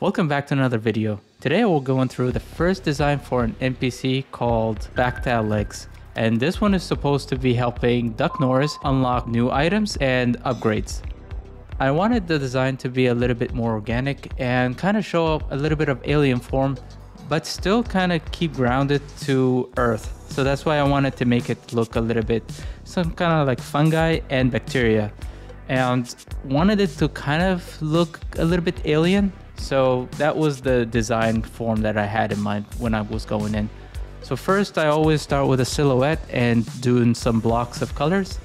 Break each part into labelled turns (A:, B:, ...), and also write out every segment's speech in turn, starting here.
A: Welcome back to another video. Today I will go through the first design for an NPC called Backtail Legs. And this one is supposed to be helping Duck Norris unlock new items and upgrades. I wanted the design to be a little bit more organic and kind of show up a little bit of alien form, but still kind of keep grounded to Earth. So that's why I wanted to make it look a little bit some kind of like fungi and bacteria, and wanted it to kind of look a little bit alien. So that was the design form that I had in mind when I was going in. So first I always start with a silhouette and doing some blocks of colors,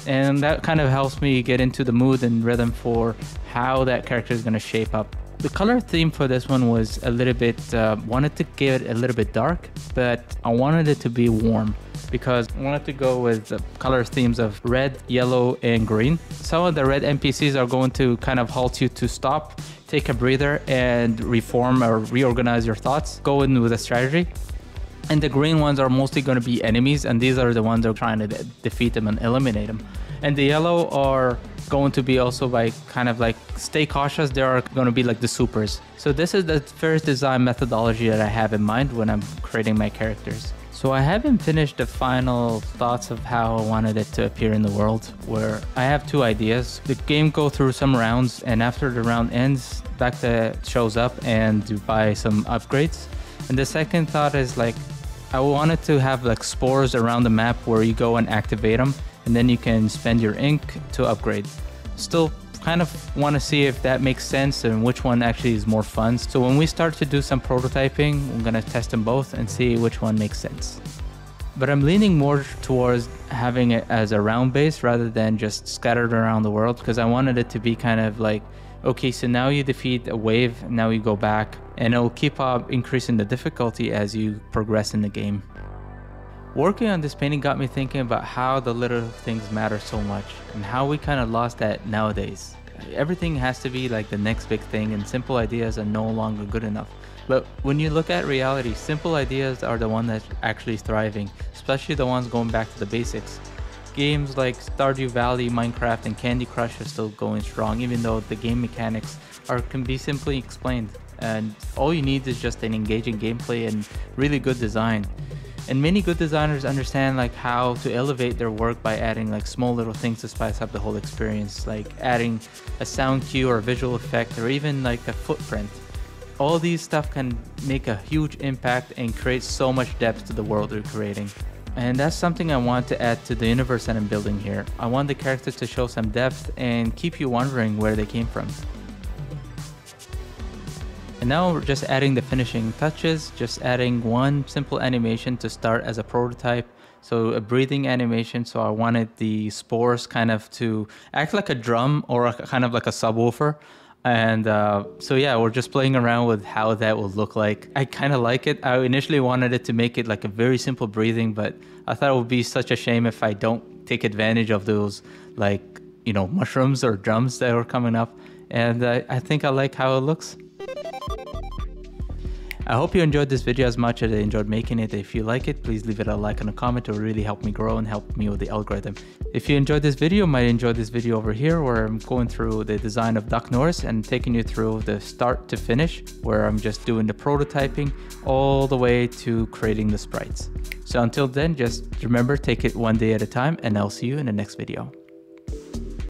A: and that kind of helps me get into the mood and rhythm for how that character is going to shape up. The color theme for this one was a little bit, wanted to get it a little bit dark, but I wanted it to be warm because I wanted to go with the color themes of red, yellow, and green. Some of the red NPCs are going to kind of halt you to stop, take a breather, and reform or reorganize your thoughts, go in with a strategy. And the green ones are mostly going to be enemies, and these are the ones that are trying to defeat them and eliminate them. And the yellow are going to be also by kind of like stay cautious. They are going to be like the supers. So this is the first design methodology that I have in mind when I'm creating my characters. So I haven't finished the final thoughts of how I wanted it to appear in the world, where I have two ideas. The game go through some rounds, and after the round ends, Bacta shows up and you buy some upgrades. And the second thought is like, I wanted to have like spores around the map where you go and activate them, and then you can spend your ink to upgrade. Still kind of want to see if that makes sense and which one actually is more fun. So when we start to do some prototyping, we're going to test them both and see which one makes sense. But I'm leaning more towards having it as a round base rather than just scattered around the world, because I wanted it to be kind of like, okay, so now you defeat a wave, now you go back, and it'll keep increasing the difficulty as you progress in the game. Working on this painting got me thinking about how the little things matter so much and how we kind of lost that nowadays. Everything has to be like the next big thing, and simple ideas are no longer good enough. But when you look at reality, simple ideas are the one that's actually thriving, especially the ones going back to the basics. Games like Stardew Valley, Minecraft, and Candy Crush are still going strong, even though the game mechanics can be simply explained. And all you need is just an engaging gameplay and really good design. And many good designers understand like how to elevate their work by adding like small little things to spice up the whole experience, like adding a sound cue or a visual effect, or even like a footprint. All these stuff can make a huge impact and create so much depth to the world they're creating. And that's something I want to add to the universe that I'm building here. I want the characters to show some depth and keep you wondering where they came from. And now we're just adding the finishing touches, just adding one simple animation to start as a prototype. So a breathing animation, so I wanted the spores kind of to act like a drum or kind of like a subwoofer. And so yeah, we're just playing around with how that will look like. I kind of like it. I initially wanted it to make it like a very simple breathing, but I thought it would be such a shame if I don't take advantage of those, like, you know, mushrooms or drums that are coming up. And I think I like how it looks. I hope you enjoyed this video as much as I enjoyed making it. If you like it, please leave it a like and a comment. It will really help me grow and help me with the algorithm. If you enjoyed this video, you might enjoy this video over here where I'm going through the design of Duck Norris and taking you through the start to finish, where I'm just doing the prototyping all the way to creating the sprites. So until then, just remember, take it one day at a time, and I'll see you in the next video.